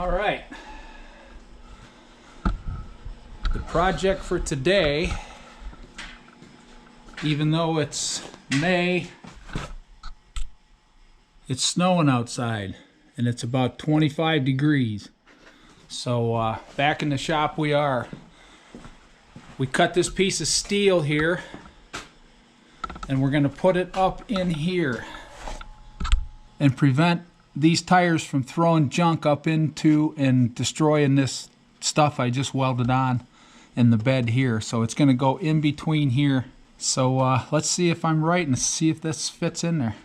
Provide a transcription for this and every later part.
All right. The project for today, even though it's May, it's snowing outside and it's about 25 degrees. So back in the shop we are. We cut this piece of steel here and we're going to put it up in here and prevent these tires from throwing junk up into and destroying this stuff I just welded on in the bed here. So it's going to go in between here. So let's see if I'm right and see if this fits in there.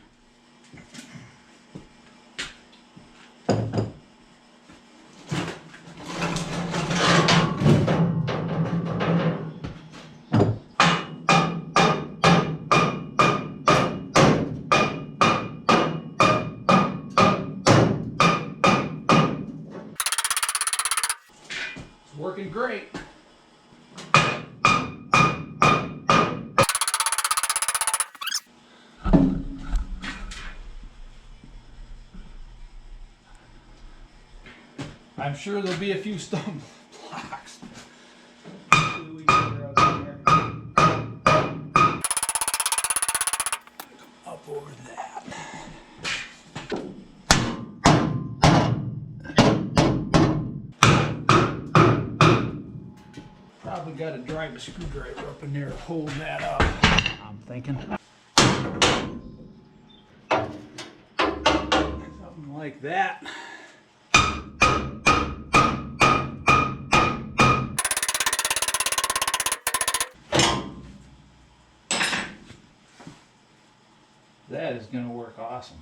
Working great. I'm sure there'll be a few stumbling blocks. Up over that. Probably got to drive a screwdriver up in there to hold that up, I'm thinking. Something like that. That is going to work awesome.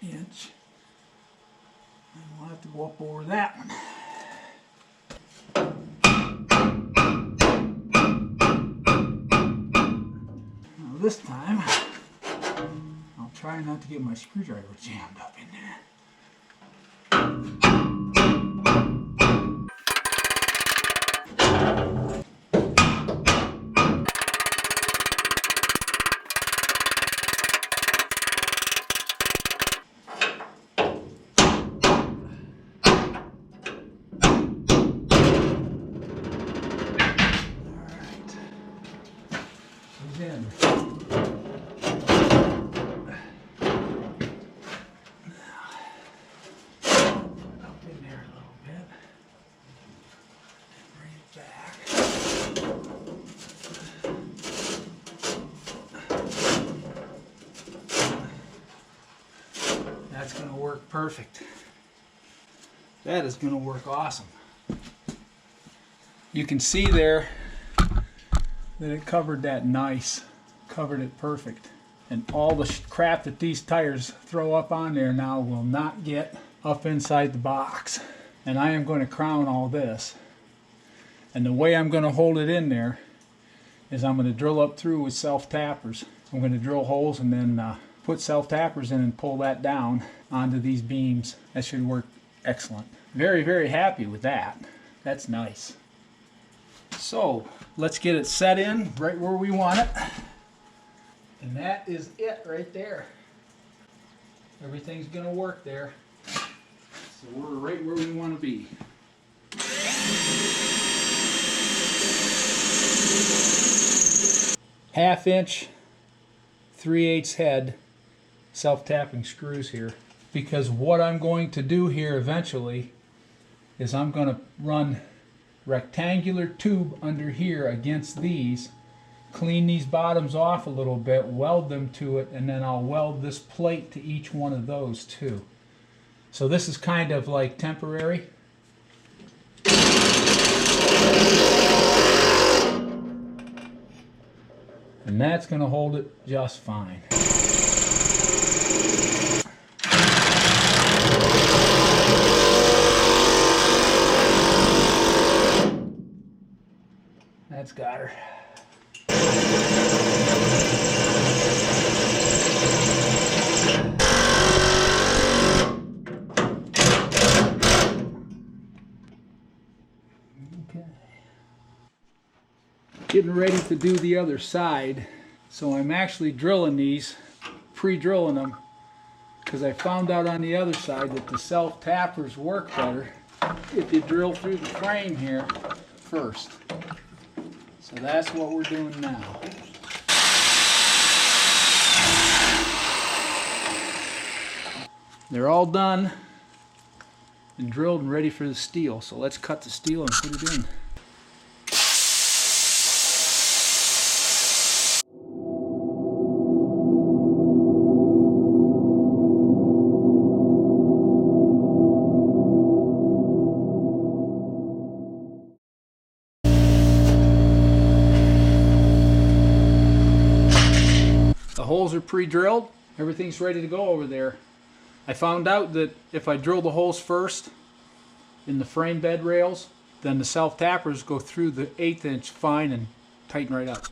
Inch, and we'll have to go up over that one. Now this time I'll try not to get my screwdriver jammed up in there. In. Up in there a little bit. Bring it back. That's going to work perfect. That is going to work awesome. You can see there that it covered that nice, covered it perfect. And all the crap that these tires throw up on there now will not get up inside the box. And I am going to crown all this. And the way I'm going to hold it in there is I'm going to drill up through with self-tappers. I'm going to drill holes and then put self-tappers in and pull that down onto these beams. That should work excellent. Very, very happy with that. That's nice. So let's get it set in right where we want it. And that is it right there. Everything's going to work there. So we're right where we want to be. Half-inch, 3/8 head self-tapping screws here. Because what I'm going to do here eventually is I'm going to run rectangular tube under here against these, clean these bottoms off a little bit, weld them to it, and then I'll weld this plate to each one of those too. So this is kind of like temporary. And And that's going to hold it just fine. That's got her. Okay. Getting ready to do the other side. So I'm actually drilling these, pre-drilling them, because I found out on the other side that the self-tappers work better if you drill through the frame here first. So that's what we're doing now. They're all done and drilled and ready for the steel. So let's cut the steel and put it in. The holes are pre-drilled. Everything's ready to go over there. I found out that if I drill the holes first in the frame bed rails, then the self-tappers go through the 1/8 inch fine and tighten right up.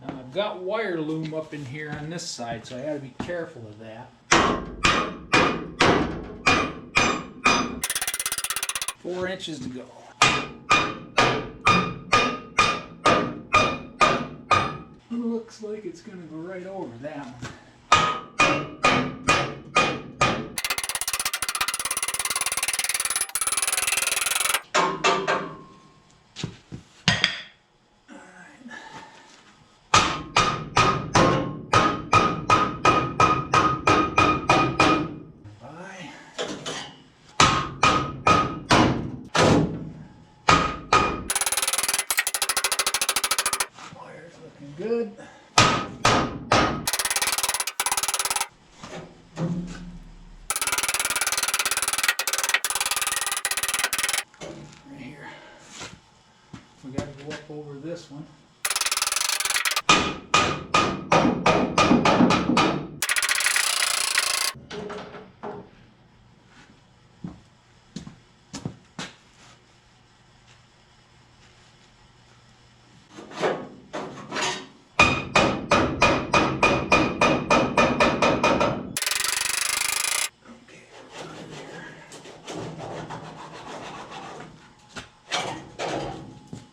Now I've got wire loom up in here on this side, so I got to be careful of that. 4 inches to go. Looks like it's going to go right over that one. Wire's looking good. Right here. We got to go up over this one.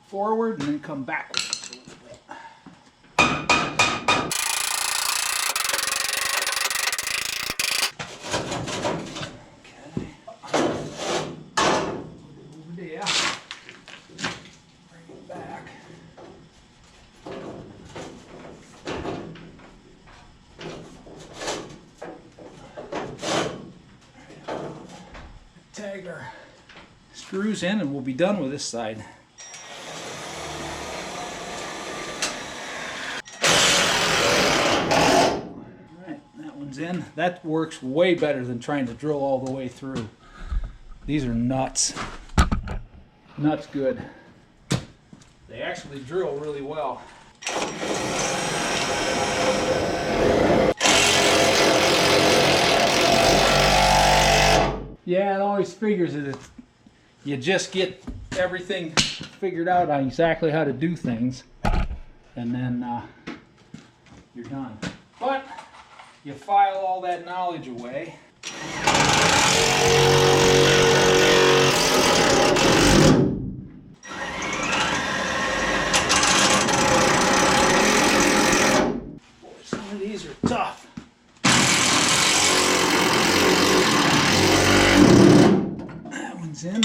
Forward and then come backwards a little bit. Okay. Over there. Bring it back. Tag our screws in and we'll be done with this side. In. That works way better than trying to drill all the way through. These are nuts. Nuts good. They actually drill really well. Yeah, it always figures that you just get everything figured out on exactly how to do things, and then you're done. But you file all that knowledge away. Boy, some of these are tough. That one's in.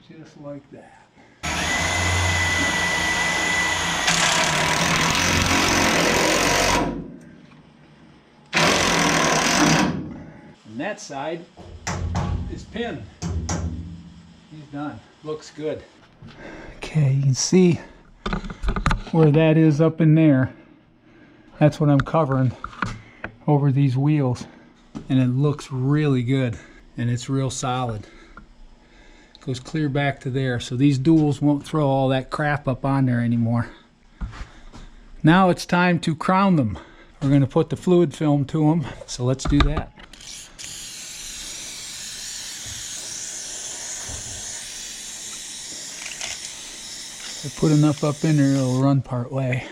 Just like that. And that side is pinned. He's done. Looks good. Okay, you can see where that is up in there. That's what I'm covering over these wheels. And it looks really good. And it's real solid. Goes clear back to there. So these duals won't throw all that crap up on there anymore. Now it's time to crown them. We're going to put the fluid film to them. So let's do that. I put enough up in there, it'll run part way.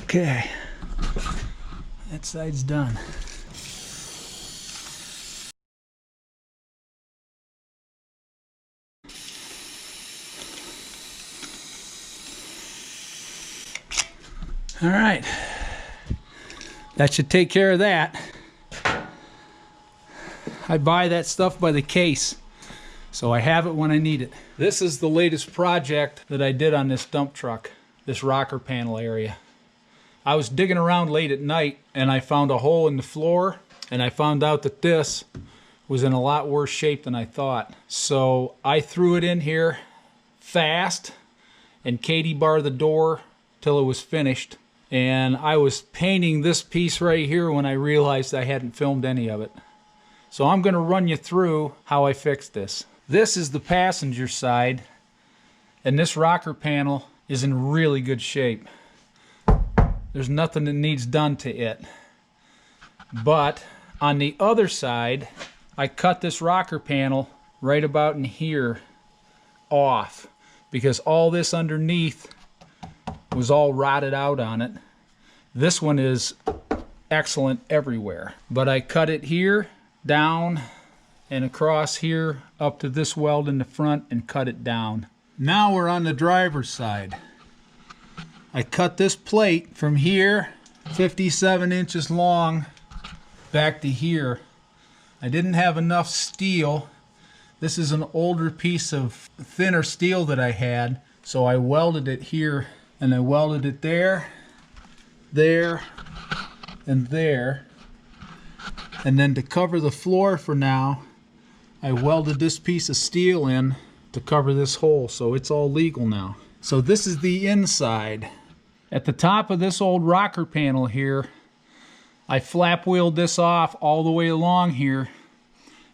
Okay, that side's done. All right, that should take care of that. I buy that stuff by the case, so I have it when I need it. This is the latest project that I did on this dump truck, this rocker panel area. I was digging around late at night and I found a hole in the floor, and I found out that this was in a lot worse shape than I thought. So I threw it in here fast and Katie barred the door till it was finished. And I was painting this piece right here when I realized I hadn't filmed any of it. So I'm going to run you through how I fixed this. This is the passenger side, and this rocker panel is in really good shape. There's nothing that needs done to it. But on the other side, I cut this rocker panel right about in here off because all this underneath was all rotted out on it. This one is excellent everywhere, but I cut it here down and across here up to this weld in the front and cut it down. Now we're on the driver's side. I cut this plate from here 57 inches long back to here. I didn't have enough steel. This is an older piece of thinner steel that I had, so I welded it here. And I welded it there, there, and there. And then to cover the floor for now, I welded this piece of steel in to cover this hole, so it's all legal now. So this is the inside. At the top of this old rocker panel here, I flap wheeled this off all the way along here,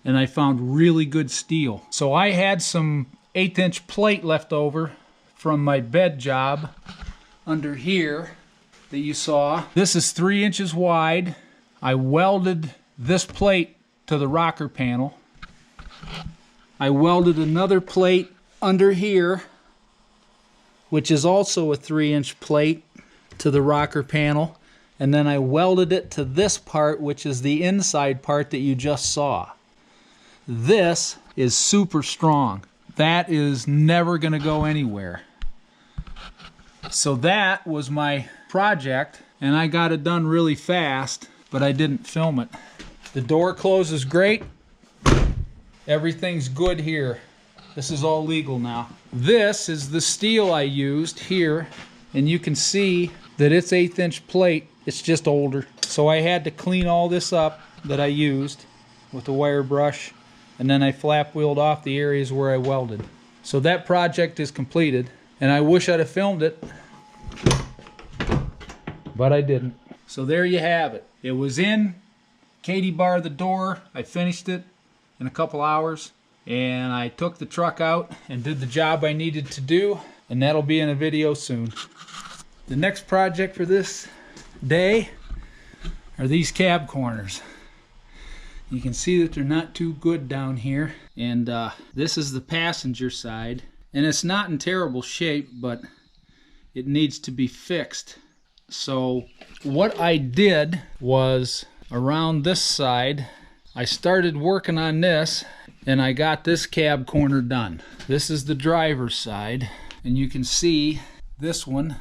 and I found really good steel. So I had some 1/8" plate left over from my bed job under here that you saw. This is 3 inches wide. I welded this plate to the rocker panel. I welded another plate under here, which is also a 3-inch plate, to the rocker panel. And then I welded it to this part, which is the inside part that you just saw. This is super strong. That is never going to go anywhere. So that was my project, and I got it done really fast, but I didn't film it. The door closes great. Everything's good here. This is all legal now. This is the steel I used here, and you can see that it's 1/8" plate. It's just older. So I had to clean all this up that I used with a wire brush, and then I flap wheeled off the areas where I welded. So that project is completed, and I wish I'd have filmed it, but I didn't. So there you have it. It was in. Katie barred the door. I finished it in a couple hours, and I took the truck out and did the job I needed to do, and that'll be in a video soon. The next project for this day are these cab corners. You can see that they're not too good down here, and this is the passenger side, and it's not in terrible shape, but it needs to be fixed. So what I did was, around this side, I started working on this, and I got this cab corner done. This is the driver's side, and you can see this one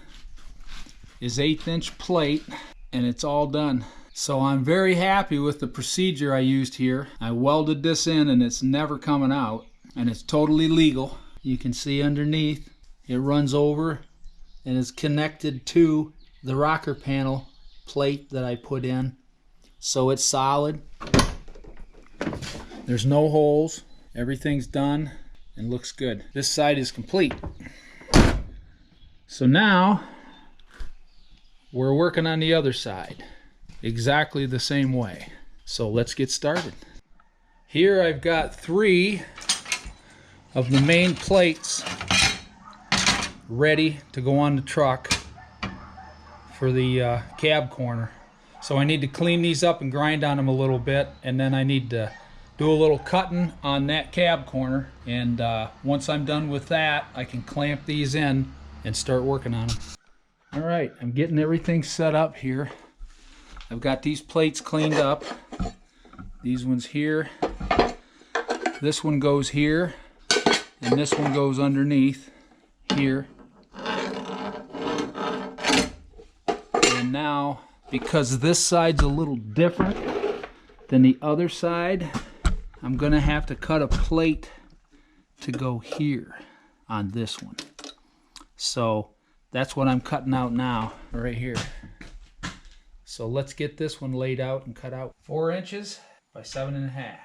is 1/8" plate, and it's all done. So I'm very happy with the procedure I used here. I welded this in, and it's never coming out, and it's totally legal. You can see underneath it runs over and is connected to the rocker panel plate that I put in, so it's solid. There's no holes. Everything's done and looks good. This side is complete. So now we're working on the other side exactly the same way. So let's get started. Here I've got 3 of the main plates ready to go on the truck for the cab corner. So I need to clean these up and grind on them a little bit, and then I need to do a little cutting on that cab corner, and once I'm done with that, I can clamp these in and start working on them. Alright, I'm getting everything set up here. I've got these plates cleaned up. These ones here. This one goes here, and this one goes underneath here. And now, because this side's a little different than the other side, I'm going to have to cut a plate to go here on this one. So that's what I'm cutting out now, right here. So let's get this one laid out and cut out. 4 inches by 7.5.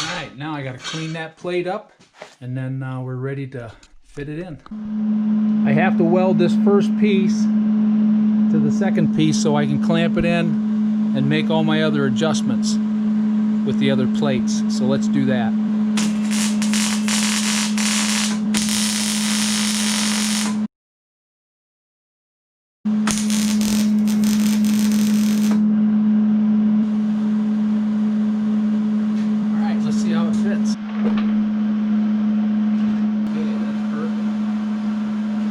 Alright, now I got to clean that plate up, and then we're ready to fit it in. I have to weld this first piece to the second piece so I can clamp it in and make all my other adjustments with the other plates. So let's do that. Alright, let's see how it fits. Okay, that's perfect.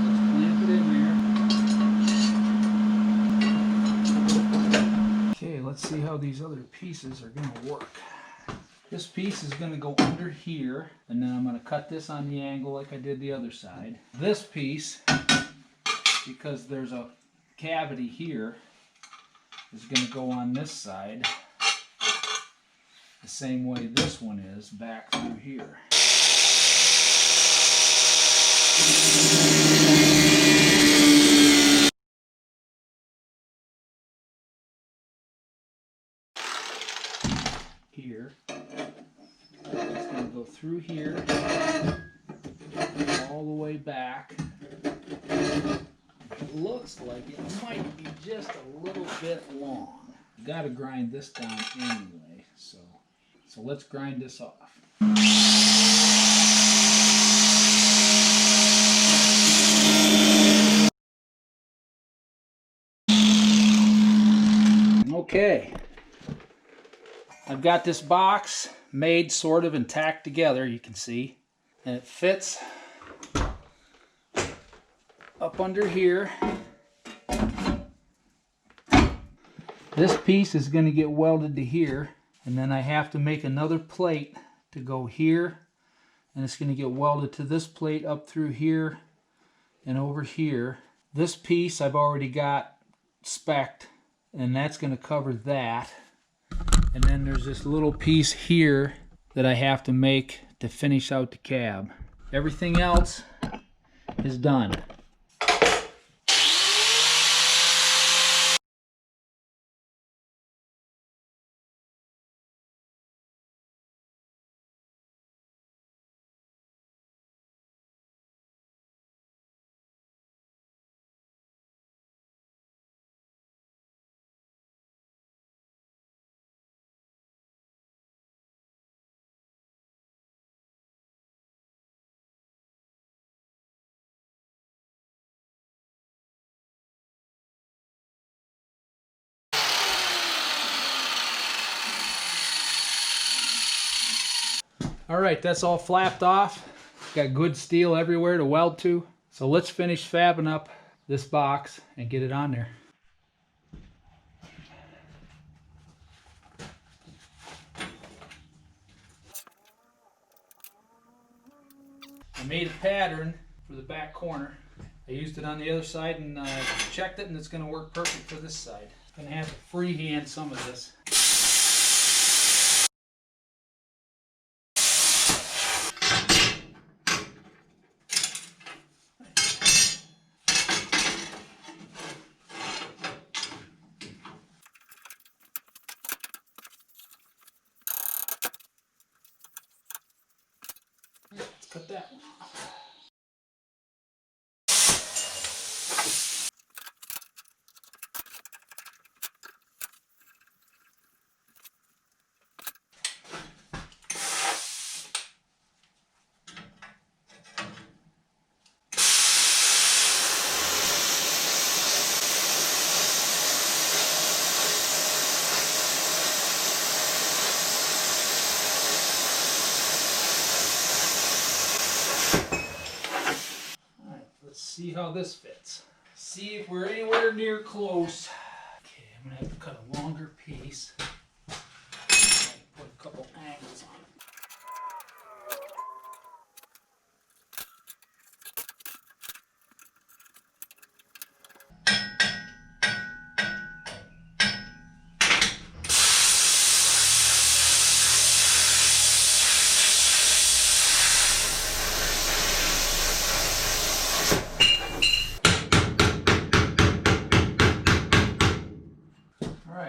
Let's clamp it in there. Okay, let's see how these other pieces are going to work. This piece is going to go under here, and then I'm going to cut this on the angle like I did the other side. This piece, because there's a cavity here, is going to go on this side the same way this one is back through here. Here. It's going to go through here, all the way back. It looks like it might be just a little bit long. You got to grind this down anyway, so let's grind this off. Okay. I've got this box made sort of and tacked together, you can see, and it fits up under here. This piece is going to get welded to here, and then I have to make another plate to go here, and it's going to get welded to this plate up through here and over here. This piece I've already got spec'd, and that's going to cover that. And then there's this little piece here that I have to make to finish out the cab. Everything else is done. Alright, that's all flapped off. Got good steel everywhere to weld to. So let's finish fabbing up this box and get it on there. made a pattern for the back corner. I used it on the other side and checked it, and it's going to work perfect for this side. I'm going to have to freehand some of this. Let's cut that one off. See how this fits. See if we're anywhere near close. Okay, I'm gonna have to cut a longer piece. Put a couple angles on it.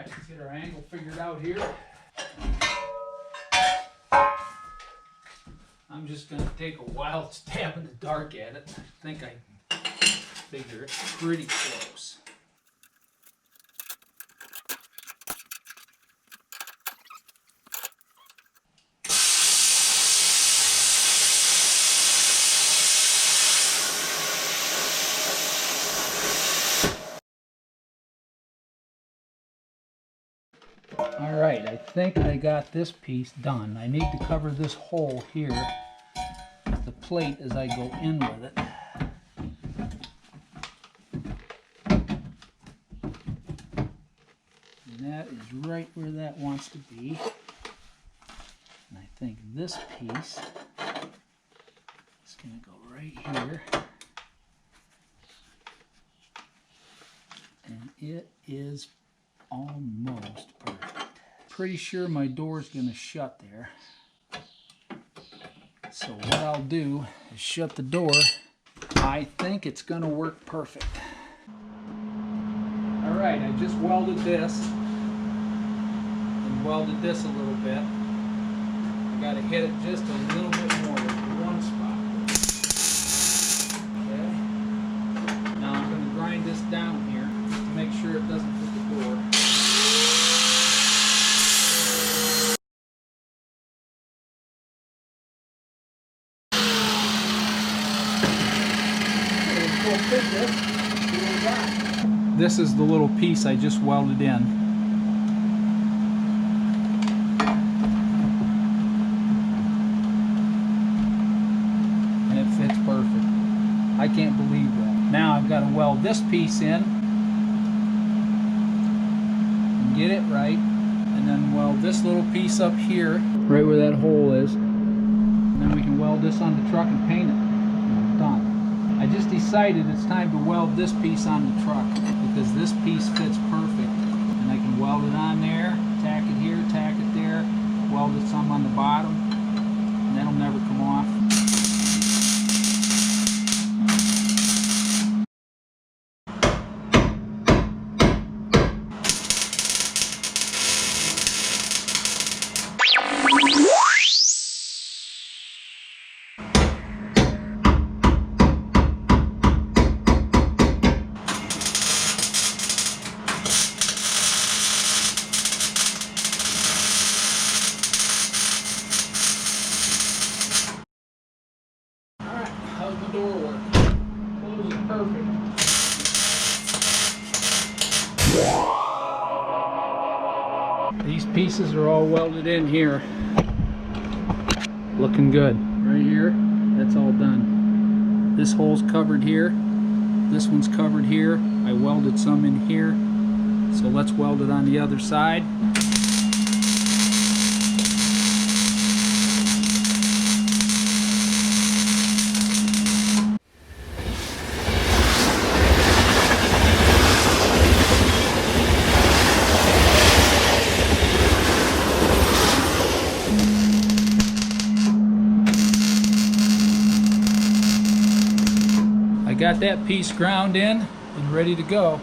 Let's get our angle figured out here. I'm just going to take a wild stab in the dark at it. I think I figure it's pretty close. Alright, I think I got this piece done. I need to cover this hole here with the plate as I go in with it. And that is right where that wants to be. And I think this piece is going to go right here. And it is almost perfect. Pretty sure my door's going to shut there. So what I'll do is shut the door. I think it's going to work perfect. Alright, I just welded this and welded this a little bit. I got to hit it just a little bit more with one spot. Okay. Now I'm going to grind this down here to make sure it doesn't hit the door. This is the little piece I just welded in. And it fits perfect. I can't believe that. Now I've got to weld this piece in and get it right, and then weld this little piece up here, right where that hole is. And then we can weld this on the truck and paint it. Done. I just decided it's time to weld this piece on the truck because this piece fits perfect. And I can weld it on there, tack it here, tack it there, weld it some on the bottom, and that'll never come off. Door work. Close it perfect. These pieces are all welded in here. Looking good. Right here, that's all done. This hole's covered here. This one's covered here. I welded some in here. So let's weld it on the other side. got that piece ground in and ready to go.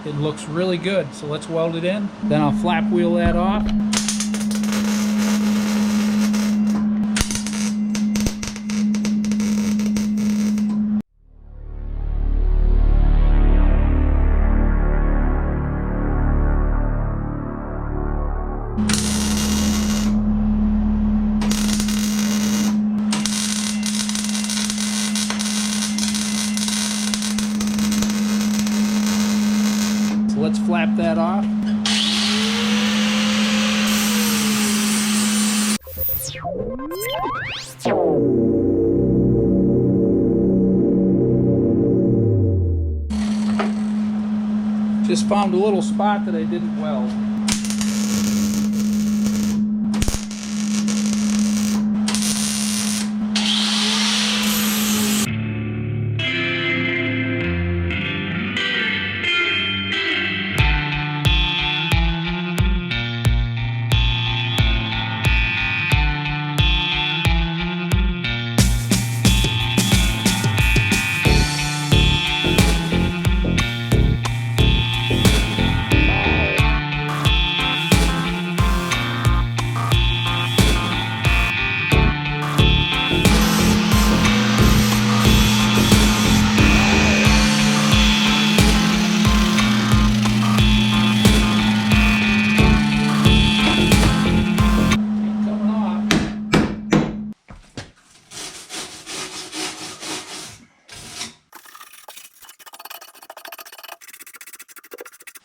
It looks really good, so let's weld it in. Then I'll flap wheel that off. Let's flap that off. Just found a little spot that I didn't weld.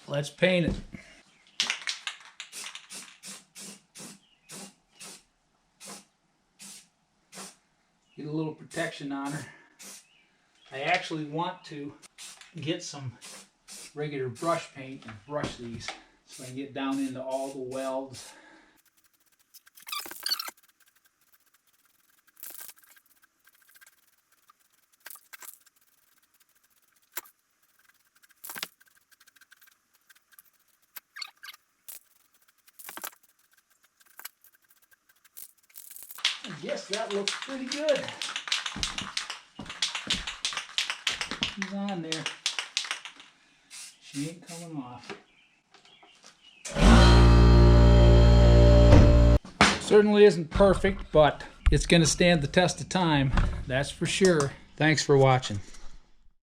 Let's paint it. Get a little protection on her. I actually want to get some regular brush paint and brush these so I can get down into all the welds. I guess that looks pretty good. She's on there. She ain't coming off. Certainly isn't perfect, but it's going to stand the test of time. That's for sure. Thanks for watching.